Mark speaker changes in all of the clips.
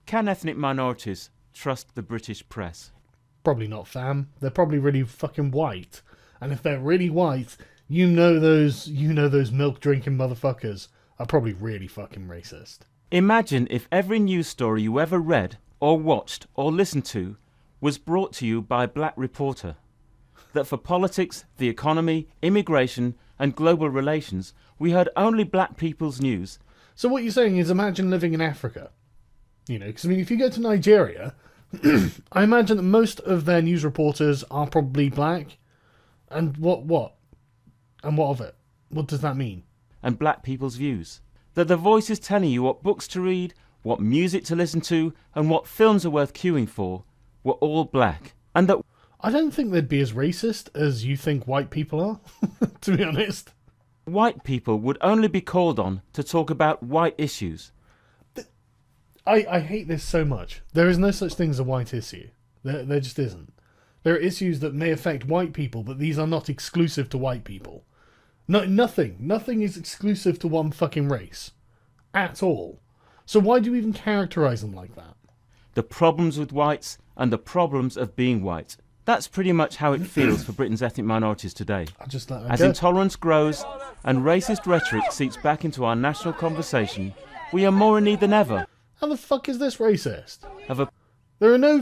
Speaker 1: Can ethnic minorities trust the British press?
Speaker 2: Probably not, fam. They're probably really fucking white. And if they're really white, those milk drinking motherfuckers are probably really fucking racist.
Speaker 1: Imagine if every news story you ever read, or watched, or listened to was brought to you by a black reporter. That for politics, the economy, immigration, and global relations, we heard only black people's news.
Speaker 2: So what you're saying is imagine living in Africa. Because I mean, if you go to Nigeria, I imagine that most of their news reporters are probably black. And what? And what of it? What does that mean?
Speaker 1: And black people's views. That the voices telling you what books to read, what music to listen to, and what films are worth queuing for were all black. And that
Speaker 2: I don't think they'd be as racist as you think white people are, to be honest.
Speaker 1: white people would only be called on to talk about white issues.
Speaker 2: I hate this so much. There is no such thing as a white issue. There just isn't. There are issues that may affect white people, but these are not exclusive to white people. No, nothing. Nothing is exclusive to one fucking race. At all. So why do you even characterise them like that?
Speaker 1: The problems with whites and the problems of being white. That's pretty much how it feels for Britain's ethnic minorities today. As intolerance grows and racist rhetoric seeps back into our national conversation, we are more in need than ever.
Speaker 2: How the fuck is this racist?
Speaker 1: Of a
Speaker 2: There are no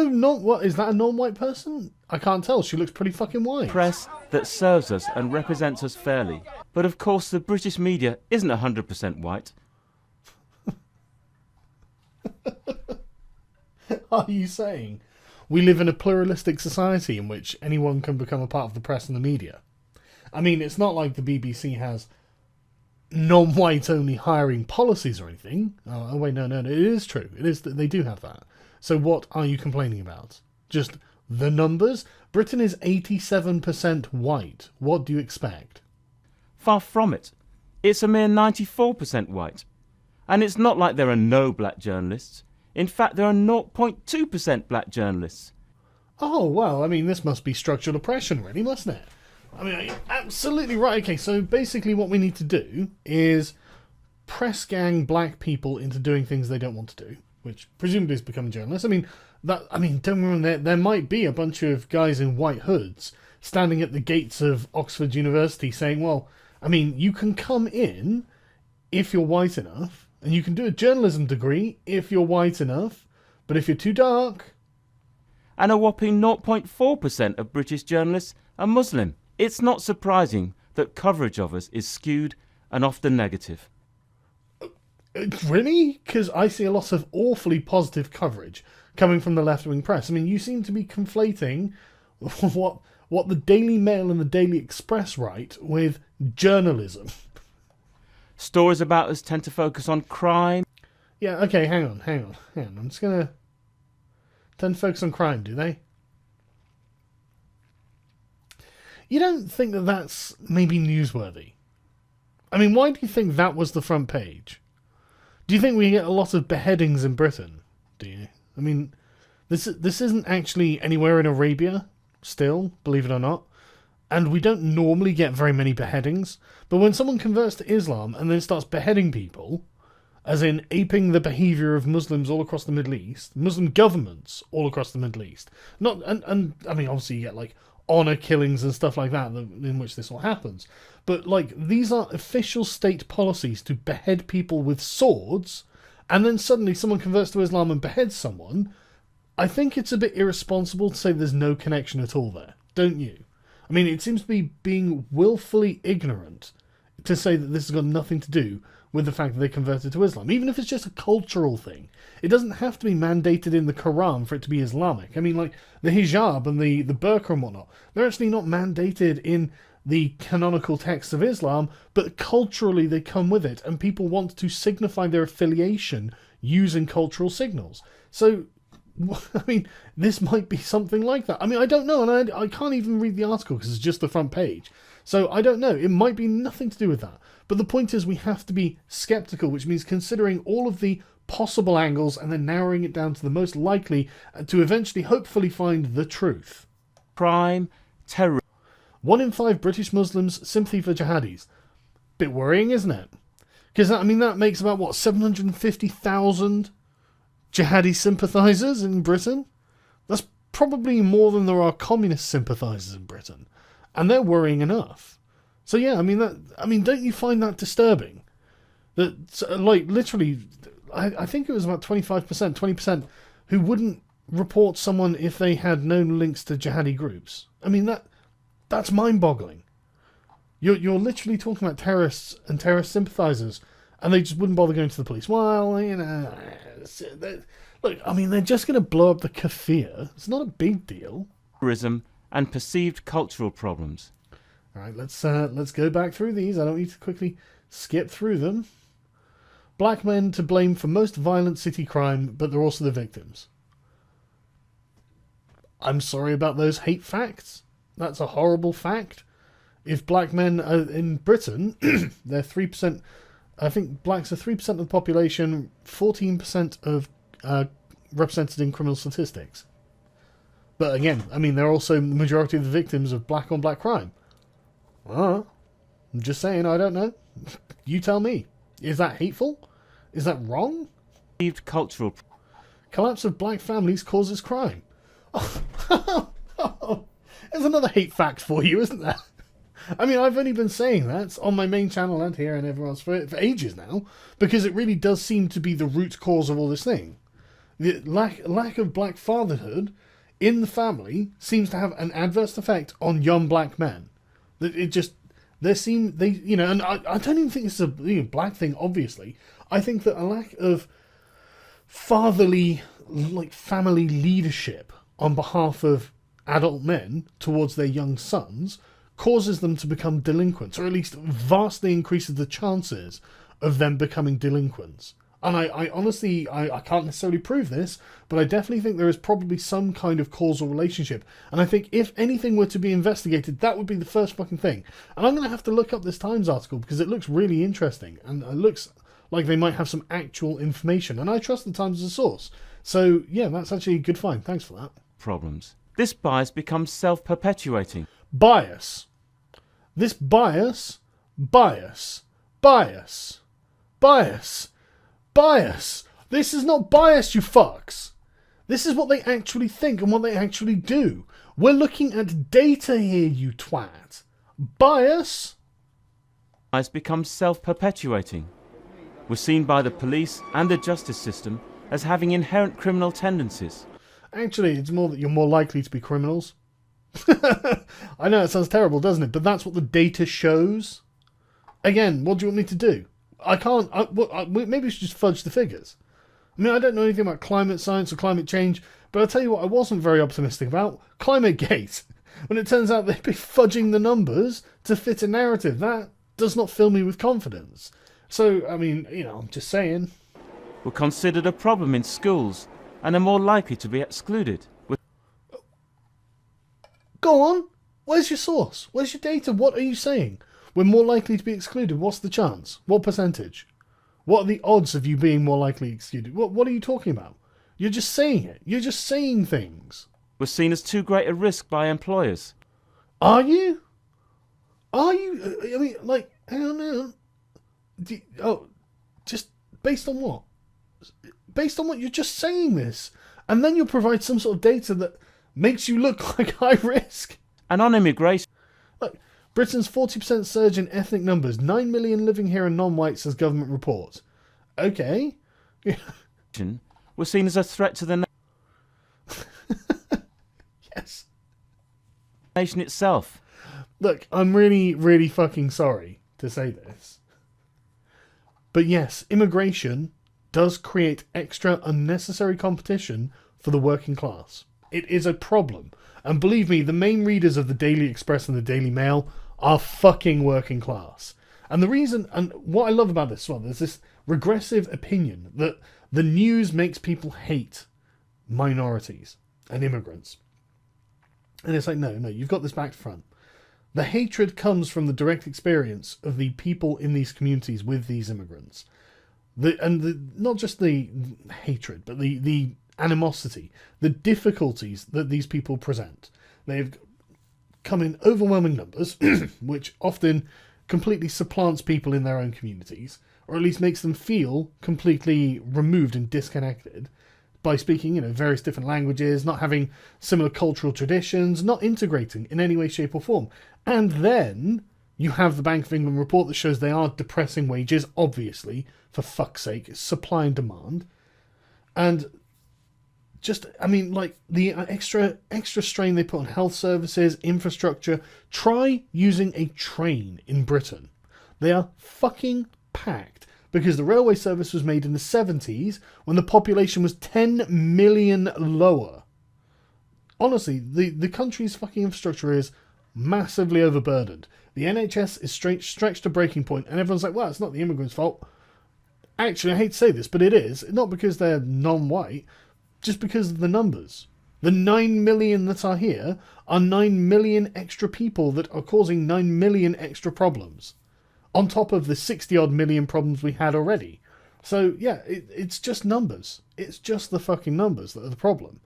Speaker 2: non. What is that? A non-white person? I can't tell. She looks pretty fucking white.
Speaker 1: press that serves us and represents us fairly. But of course, the British media isn't 100% white.
Speaker 2: Are you saying we live in a pluralistic society in which anyone can become a part of the press and the media? I mean, it's not like the BBC has non-white only hiring policies or anything. Oh wait, no, it is true. It is that they do have that. So what are you complaining about? Just the numbers? Britain is 87% white. What do you expect?
Speaker 1: Far from it. It's a mere 94% white. And it's not like there are no black journalists. In fact, there are 0.2% black journalists.
Speaker 2: Oh, well, I mean, this must be structural oppression, really, mustn't it? I mean, you're absolutely right. Okay, so basically what we need to do is press gang black people into doing things they don't want to do, which presumably is becoming journalists. I mean, don't get me wrong, there might be a bunch of guys in white hoods standing at the gates of Oxford University saying, well, I mean, you can come in if you're white enough, and you can do a journalism degree if you're white enough, but if you're too dark...
Speaker 1: And a whopping 0.4% of British journalists are Muslim. It's not surprising that coverage of us is skewed and often negative.
Speaker 2: Really? Because I see a lot of awfully positive coverage coming from the left-wing press. I mean, you seem to be conflating what the Daily Mail and the Daily Express write with journalism.
Speaker 1: Stories about us tend to focus on crime.
Speaker 2: Yeah, okay, hang on. I'm just going to... tend to focus on crime, do they? You don't think that that's maybe newsworthy? I mean, why do you think that was the front page? Do you think we get a lot of beheadings in Britain? Do you? I mean, this isn't actually anywhere in Arabia, still, believe it or not. And we don't normally get very many beheadings. But when someone converts to Islam and then starts beheading people, as in aping the behaviour of Muslims all across the Middle East, Muslim governments all across the Middle East, and I mean, obviously you get like honour killings and stuff like that in which this all happens. But like, these are official state policies to behead people with swords, and then suddenly someone converts to Islam and beheads someone. I think it's a bit irresponsible to say there's no connection at all there, don't you? I mean, it seems to be being willfully ignorant to say that this has got nothing to do with the fact that they converted to Islam, even if it's just a cultural thing. It doesn't have to be mandated in the Quran for it to be Islamic. I mean, like, the hijab and the burqa and whatnot, they're actually not mandated in the canonical text of Islam, but culturally they come with it, and people want to signify their affiliation using cultural signals. So, I mean, this might be something like that. I mean, I don't know, and I can't even read the article because it's just the front page. So, I don't know. It might be nothing to do with that. But the point is we have to be sceptical, which means considering all of the possible angles and then narrowing it down to the most likely to eventually hopefully find the truth.
Speaker 1: Crime, terror.
Speaker 2: 1 in 5 British Muslims sympathy for jihadis. Bit worrying, isn't it? Because, I mean, that makes about, 750,000 jihadi sympathisers in Britain. That's probably more than there are communist sympathisers in Britain. And they're worrying enough. So yeah, I mean, don't you find that disturbing? That, like, literally, I think it was about 25%, 20% who wouldn't report someone if they had known links to jihadi groups. I mean, that's mind-boggling. You're literally talking about terrorists and terrorist sympathisers, and they just wouldn't bother going to the police. Well, you know, look, I mean, they're just going to blow up the kafir. It's not a big deal.
Speaker 1: Terrorism and perceived cultural problems.
Speaker 2: All right, let's go back through these. I don't need to quickly skip through them. Black men to blame for most violent city crime, but they're also the victims. I'm sorry about those hate facts. That's a horrible fact. If black men are in Britain, they're 3%. I think blacks are 3% of the population, 14% of represented in criminal statistics. But again, I mean, they're also the majority of the victims of black-on-black crime. I'm just saying, I don't know. You tell me. Is that hateful? Is that wrong?
Speaker 1: Perceived cultural.
Speaker 2: Collapse of black families causes crime. There's another hate fact for you, isn't there? I mean, I've only been saying that on my main channel and here and everywhere else for ages now, because it really does seem to be the root cause of all this thing. The lack of black fatherhood in the family seems to have an adverse effect on young black men. It just, you know, and I don't even think it's a black thing, obviously. I think that a lack of fatherly, like, family leadership on behalf of adult men towards their young sons causes them to become delinquents, or at least vastly increases the chances of them becoming delinquents. And I honestly, I can't necessarily prove this, but I definitely think there is probably some kind of causal relationship. And I think if anything were to be investigated, that would be the first fucking thing. And I'm going to have to look up this Times article because it looks really interesting. And it looks like they might have some actual information. And I trust the Times as a source. So, yeah, that's actually a good find. Thanks for that.
Speaker 1: Problems. This bias becomes self-perpetuating.
Speaker 2: Bias. This bias. Bias. This is not bias, you fucks. This is what they actually think and what they actually do. We're looking at data here, you twat. Bias.
Speaker 1: Bias becomes self-perpetuating. We're seen by the police and the justice system as having inherent criminal tendencies.
Speaker 2: Actually, it's more that you're more likely to be criminals. I know it sounds terrible, doesn't it? But that's what the data shows. Again, what do you want me to do? I can't... maybe we should just fudge the figures. I mean, I don't know anything about climate science or climate change, but I'll tell you what I wasn't very optimistic about. ClimateGate. When it turns out they'd be fudging the numbers to fit a narrative. That does not fill me with confidence. So, I mean, you know, I'm just saying.
Speaker 1: Were considered a problem in schools and are more likely to be excluded.
Speaker 2: Go on. Where's your source? Where's your data? What are you saying? We're more likely to be excluded. What's the chance? What percentage? What are the odds of you being more likely excluded? What are you talking about? You're just saying it. You're just saying things.
Speaker 1: Were seen as too great a risk by employers.
Speaker 2: Are you? Are you? I mean, like, hang on. Just based on what? Based on what? You're just saying this. And then you'll provide some sort of data that makes you look like high risk.
Speaker 1: And on immigration.
Speaker 2: Look, Britain's 40% surge in ethnic numbers. 9 million living here are non-white, says government report. Okay.
Speaker 1: Were seen as a threat to the
Speaker 2: Yes.
Speaker 1: nation itself.
Speaker 2: Look, I'm really, really fucking sorry to say this. But yes, immigration does create extra unnecessary competition for the working class. It is a problem. And believe me, the main readers of the Daily Express and the Daily Mail are fucking working class. And the reason, and what I love about this as well, there's this regressive opinion that the news makes people hate minorities and immigrants. And it's like, no, you've got this back to front. The hatred comes from the direct experience of the people in these communities with these immigrants. Not just the hatred, but the animosity, the difficulties that these people present. They've come in overwhelming numbers, which often completely supplants people in their own communities, or at least makes them feel completely removed and disconnected. by speaking, various different languages, not having similar cultural traditions, not integrating in any way, shape or form. And then you have the Bank of England report that shows they are depressing wages, obviously, for fuck's sake, supply and demand. And the extra strain they put on health services, infrastructure. Try using a train in Britain. They are fucking packed because the railway service was made in the 70s when the population was 10 million lower. Honestly, the country's fucking infrastructure is massively overburdened. The NHS is stretched to breaking point, and everyone's like, well, it's not the immigrants' fault. Actually, I hate to say this, but it is. Not because they're non-white, just because of the numbers. The 9 million that are here are 9 million extra people that are causing 9 million extra problems. On top of the 60-odd million problems we had already. So, yeah, it's just numbers. It's just the fucking numbers that are the problem.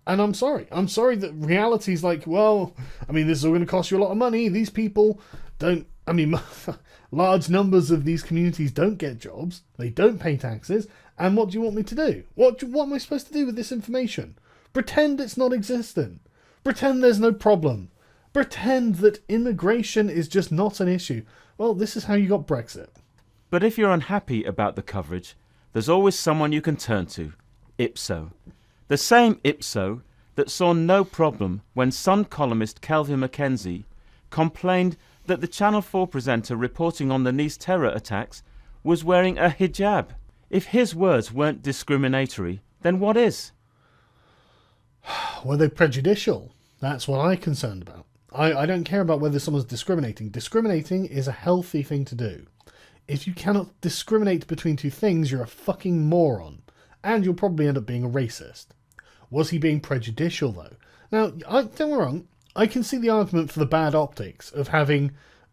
Speaker 2: And I'm sorry. I'm sorry that reality's like, well, this is all going to cost you a lot of money. These people don't... large numbers of these communities don't get jobs. They don't pay taxes. And what do you want me to do? What am I supposed to do with this information? Pretend it's not existent. Pretend there's no problem. Pretend that immigration is just not an issue. Well, this is how you got Brexit.
Speaker 1: But if you're unhappy about the coverage, there's always someone you can turn to, Ipso. The same Ipso that saw no problem when Sun columnist Kelvin Mackenzie complained that the Channel 4 presenter reporting on the Nice terror attacks was wearing a hijab. If his words weren't discriminatory, then what is?
Speaker 2: Were they prejudicial? That's what I'm concerned about. I don't care about whether someone's discriminating. Discriminating is a healthy thing to do. If you cannot discriminate between two things, you're a fucking moron. And you'll probably end up being a racist. Was he being prejudicial, though? Now, don't get me wrong, I can see the argument for the bad optics of having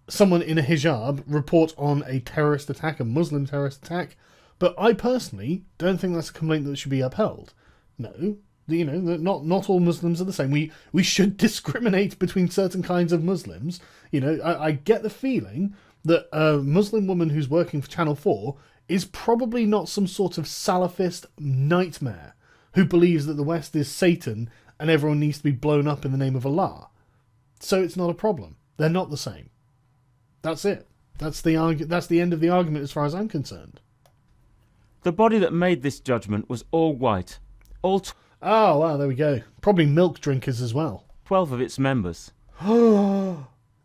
Speaker 2: someone in a hijab report on a terrorist attack, a Muslim terrorist attack, but I personally don't think that's a complaint that should be upheld. No. Not all Muslims are the same. We should discriminate between certain kinds of Muslims. I get the feeling that a Muslim woman who's working for Channel 4 is probably not some sort of Salafist nightmare who believes that the West is Satan and everyone needs to be blown up in the name of Allah. So it's not a problem. They're not the same. That's it. That's the end of the argument as far as I'm concerned.
Speaker 1: The body that made this judgment was all white.
Speaker 2: Oh, wow, there we go. Probably milk drinkers as well.
Speaker 1: 12 of its members.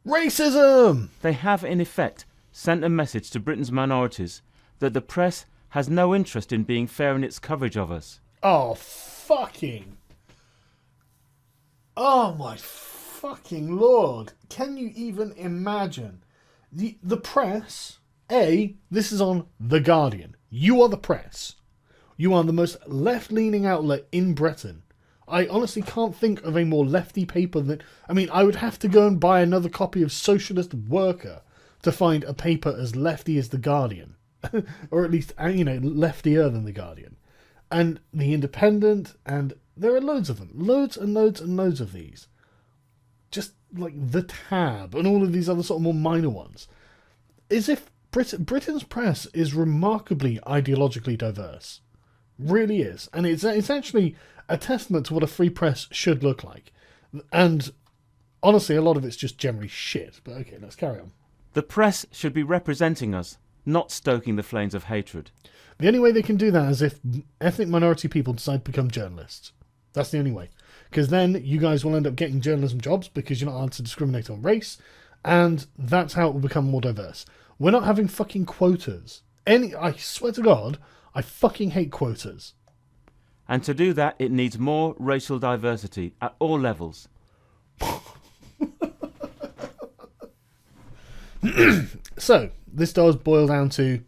Speaker 2: Racism!
Speaker 1: They have, in effect, sent a message to Britain's minorities that the press has no interest in being fair in its coverage of us.
Speaker 2: Oh, my fucking Lord. Can you even imagine? The press, this is on The Guardian. You are the press. You are the most left-leaning outlet in Britain. I honestly can't think of a more lefty paper than... I would have to go and buy another copy of Socialist Worker to find a paper as lefty as The Guardian. Or at least, leftier than The Guardian. And The Independent, and there are loads of them. Loads and loads and loads of these. Just like The Tab and all of these other sort of more minor ones. As if Britain's press is remarkably ideologically diverse. Really is. And it's actually a testament to what a free press should look like. And honestly, a lot of it's just generally shit. But okay, let's carry on.
Speaker 1: The press should be representing us, not stoking the flames of hatred.
Speaker 2: The only way they can do that is if ethnic minority people decide to become journalists. That's the only way. Because then you guys will end up getting journalism jobs because you're not allowed to discriminate on race. And that's how it will become more diverse. We're not having fucking quotas. I swear to God, I fucking hate quotas.
Speaker 1: And to do that, it needs more racial diversity at all levels.
Speaker 2: So, this does boil down to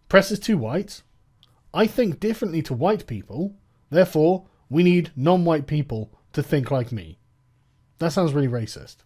Speaker 2: press is too white. I think differently to white people. Therefore, we need non-white people to think like me. That sounds really racist.